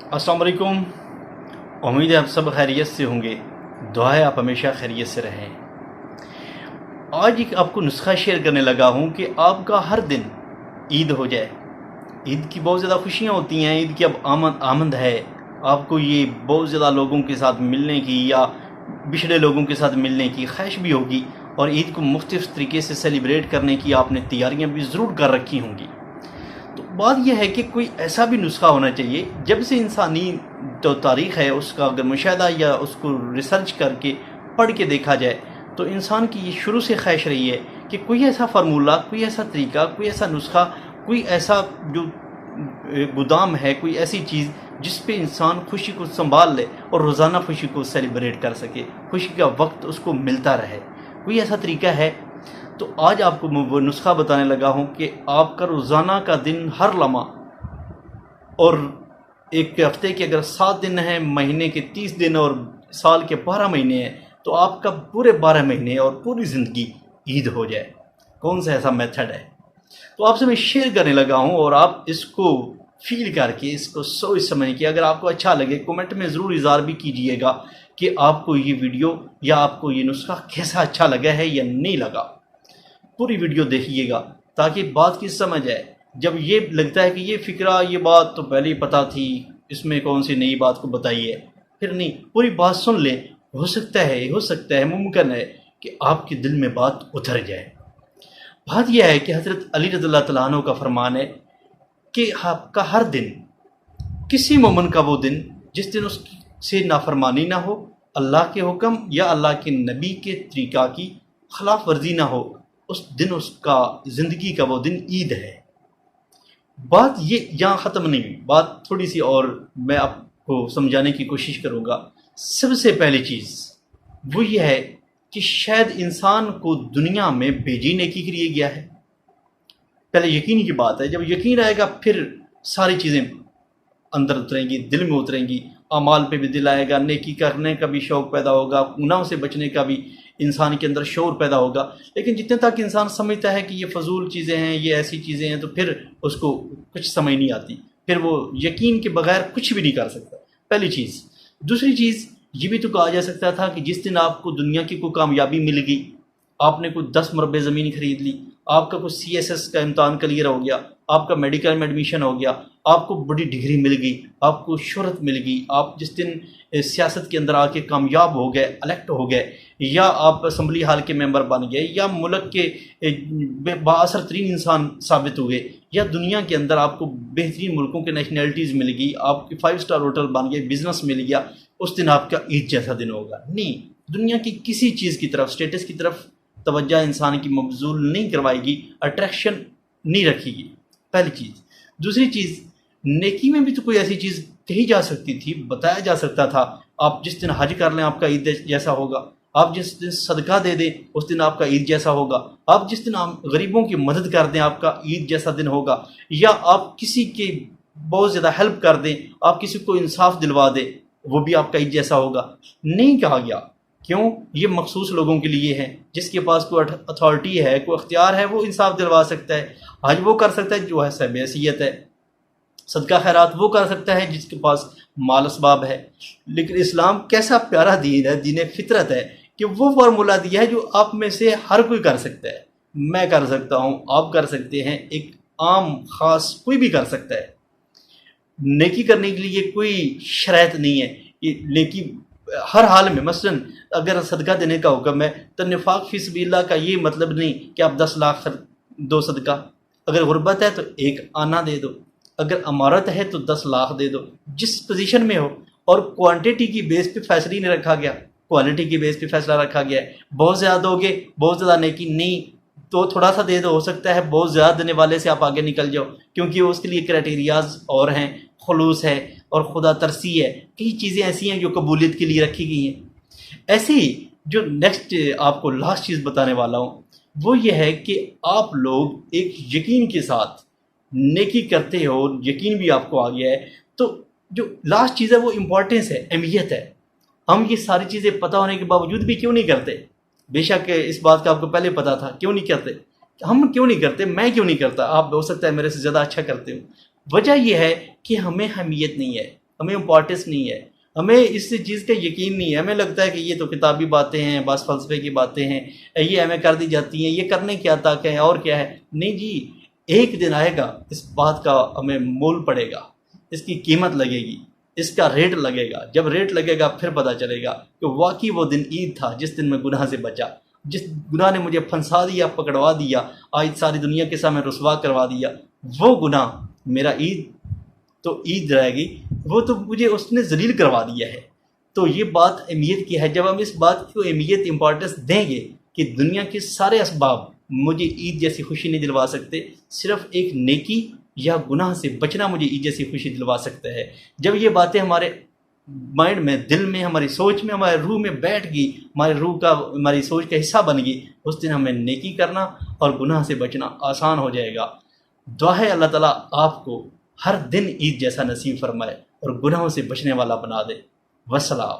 अस्सलाम वालेकुम। उम्मीद है आप सब खैरियत से होंगे। दुआ है आप हमेशा खैरियत से रहें। आज एक आपको नुस्खा शेयर करने लगा हूँ कि आपका हर दिन ईद हो जाए। ईद की बहुत ज़्यादा खुशियाँ होती हैं, ईद की अब आमद है। आपको ये बहुत ज़्यादा लोगों के साथ मिलने की या बिछड़े लोगों के साथ मिलने की ख्वाहिश भी होगी, और ईद को मुख्तलिफ़ तरीके से सेलिब्रेट करने की आपने तैयारियाँ भी ज़रूर कर रखी होंगी। तो बात यह है कि कोई ऐसा भी नुस्खा होना चाहिए, जब से इंसानी जो तारीख़ है उसका अगर मुशाहदा या उसको रिसर्च करके पढ़ के देखा जाए तो इंसान की ये शुरू से ख्वाहिश रही है कि कोई ऐसा फार्मूला, कोई ऐसा तरीका, कोई ऐसा नुस्खा, कोई ऐसा जो गोदाम है, कोई ऐसी चीज़ जिस पे इंसान खुशी को संभाल ले और रोज़ाना खुशी को सेलिब्रेट कर सके, खुशी का वक्त उसको मिलता रहे। कोई ऐसा तरीका है तो आज आपको वो नुस्खा बताने लगा हूँ कि आपका रोज़ाना का दिन, हर लम्हा, और एक हफ्ते के अगर 7 दिन हैं, महीने के 30 दिन और साल के 12 महीने हैं, तो आपका पूरे 12 महीने और पूरी ज़िंदगी ईद हो जाए। कौन सा ऐसा मेथड है तो आपसे मैं शेयर करने लगा हूँ, और आप इसको फील करके, इसको सोच समझ के, अगर आपको अच्छा लगे कमेंट में ज़रूर इज़हार भी कीजिएगा कि आपको ये वीडियो या आपको ये नुस्खा कैसा अच्छा लगा है या नहीं लगा। पूरी वीडियो देखिएगा ताकि बात की समझ आए। जब ये लगता है कि ये फ़िक्रा, ये बात तो पहले ही पता थी, इसमें कौन सी नई बात को बताई है, फिर नहीं, पूरी बात सुन लें। हो सकता है, मुमकिन है कि आपके दिल में बात उतर जाए। बात यह है कि हज़रत अली रज़ियल्लाहु तआला अन्हु का फरमान है कि आपका हर दिन, किसी मोमिन का वो दिन जिस दिन उससे नाफरमानी ना हो, अल्लाह के हुक्म या अल्लाह के नबी के तरीक़ा की खिलाफ वर्जी ना हो, उस दिन उसका ज़िंदगी का वो दिन ईद है। बात ये यहाँ ख़त्म नहीं हुई, बात थोड़ी सी और मैं आपको समझाने की कोशिश करूँगा। सबसे पहली चीज़ वो ये है कि शायद इंसान को दुनिया में भेजने के लिए गया है। पहले यकीन की बात है, जब यकीन आएगा फिर सारी चीज़ें अंदर उतरेंगी, दिल में उतरेंगी, अमाल पे भी दिल आएगा, नेकी करने का भी शौक़ पैदा होगा, गुनाहों से बचने का भी इंसान के अंदर शौर पैदा होगा। लेकिन जितने तक इंसान समझता है कि ये फजूल चीज़ें हैं, ये ऐसी चीज़ें हैं, तो फिर उसको कुछ समझ नहीं आती, फिर वो यकीन के बगैर कुछ भी नहीं कर सकता। पहली चीज़। दूसरी चीज़ ये भी तो कहा जा सकता था कि जिस दिन आपको दुनिया की कोई कामयाबी मिल गई, आपने कोई 10 मरबे ज़मीन खरीद ली, आपका कोई CSS का इम्तहान क्लियर हो गया, आपका मेडिकल में एडमिशन हो गया, आपको बड़ी डिग्री मिल गई, आपको शोहरत मिल गई, आप जिस दिन सियासत के अंदर आके कामयाब हो गए, इलेक्ट हो गए, या आप असम्बली हाल के मेंबर बन गए, या मुल्क के बाअसर तरीन इंसान साबित हुए, या दुनिया के अंदर आपको बेहतरीन मुल्कों के नेशनैलिटीज़ मिल गई, आपकी 5 स्टार होटल बन गए, बिजनेस मिल गया, उस दिन आपका ईद जैसा दिन होगा? नहीं। दुनिया की किसी चीज़ की तरफ, स्टेटस की तरफ तवज्जो इंसान की मबजूल नहीं करवाएगी, अट्रैक्शन नहीं रखेगी। पहली चीज़। दूसरी चीज़, नेकी में भी तो कोई ऐसी चीज़ कही जा सकती थी, बताया जा सकता था। आप जिस दिन हज कर लें आपका ईद जैसा होगा, आप जिस दिन सदका दे दें उस दिन आपका ईद जैसा होगा, आप जिस दिन गरीबों की मदद कर दें आपका ईद जैसा दिन होगा, या आप किसी के बहुत ज़्यादा हेल्प कर दें, आप किसी को इंसाफ दिलवा दें, वो भी आपका ईद जैसा होगा। नहीं कहा गया। क्यों? ये मखसूस लोगों के लिए है। जिसके पास कोई अथॉरिटी है, कोई अख्तियार है, वो इंसाफ दिलवा सकता है। हज वो कर सकता है जो है साहिब हैसियत है, सदका खैरात वो कर सकता है जिसके पास माल असबाब है। लेकिन इस्लाम कैसा प्यारा दीन है, दीन फितरत है, कि वो फार्मूला दिया है जो आप में से हर कोई कर सकता है। मैं कर सकता हूँ, आप कर सकते हैं, एक आम खास कोई भी कर सकता है। नेकी करने के लिए कोई शर्त नहीं है। ये नेकी हर हाल में, मसलन अगर सदका देने का हुक्म है तो निफाक फी सबीलिल्लाह का ये मतलब नहीं कि आप 10 लाख दो सदका। अगर गुर्बत है तो 1 आना दे दो, अगर अमारत है तो 10 लाख दे दो, जिस पोजीशन में हो। और क्वांटिटी की बेस पे फैसला ही नहीं रखा गया, क्वालिटी की बेस पे फैसला रखा गया है। बहुत ज़्यादा दोगे, बहुत ज़्यादा नेकी नहीं, तो थोड़ा सा दे दो। हो सकता है बहुत ज़्यादा देने वाले से आप आगे निकल जाओ, क्योंकि उसके लिए क्राइटेरियाज और हैं, खुलूस है और खुदा तरसी है, कई चीज़ें ऐसी हैं जो कबूलियत के लिए रखी गई हैं। ऐसे ही जो नेक्स्ट आपको लास्ट चीज़ बताने वाला हूँ वो ये है कि आप लोग एक यकीन के साथ नेकी करते हो, यकीन भी आपको आ गया है, तो जो लास्ट चीज़ है वो इम्पोर्टेंस है, अहमियत है। हम ये सारी चीज़ें पता होने के बावजूद भी क्यों नहीं करते? बेशक इस बात का आपको पहले पता था, क्यों नहीं करते? हम क्यों नहीं करते? मैं क्यों नहीं करता? आप हो सकता है मेरे से ज़्यादा अच्छा करते हो। वजह यह है कि हमें अहमियत नहीं है। ہمیں امپورٹنس نہیں ہے، ہمیں اس چیز کا یقین نہیں ہے، ہمیں لگتا ہے کہ یہ تو کتابی باتیں ہیں، بس فلسفے کی باتیں ہیں، یہ ہمیں کر دی جاتی ہیں، یہ کرنے کیا تک ہے اور کیا ہے۔ نہیں جی، ایک دن آئے گا اس بات کا ہمیں مول پڑے گا، اس کی قیمت لگے گی، اس کا ریٹ لگے گا۔ جب ریٹ لگے گا پھر پتہ چلے گا کہ واقعی وہ دن عید تھا جس دن میں گناہ سے بچا، جس گناہ نے مجھے پھنسا دیا، پکڑوا دیا، آج ساری دنیا کے سامنے رسوا کروا دیا، وہ گناہ میرا عید تو عید رہے گی، وہ تو مجھے اس نے ذلیل کروا دیا ہے۔ تو یہ بات اہمیت کی ہے۔ جب ہم اس بات کو اہمیت امپورٹنس دیں گے کہ دنیا کے سارے اسباب مجھے عید جیسی خوشی نہیں دلوا سکتے، صرف ایک نیکی یا گناہ سے بچنا مجھے عید جیسی خوشی دلوا سکتا ہے، جب یہ باتیں ہمارے مائنڈ میں، دل میں، ہماری سوچ میں، ہمارے روح میں بیٹھ گئی، ہماری روح کا، ہماری سوچ کا حصہ بن گئی، اس دن ہمیں نیکی کرنا اور گناہ سے بچنا آسان ہو جائے گا۔ دعا ہے اللہ تعالیٰ آپ کو ہر دن عید جیسا نصیب فرمائے اور گناہوں سے بچنے والا بنا دے۔ وسلام۔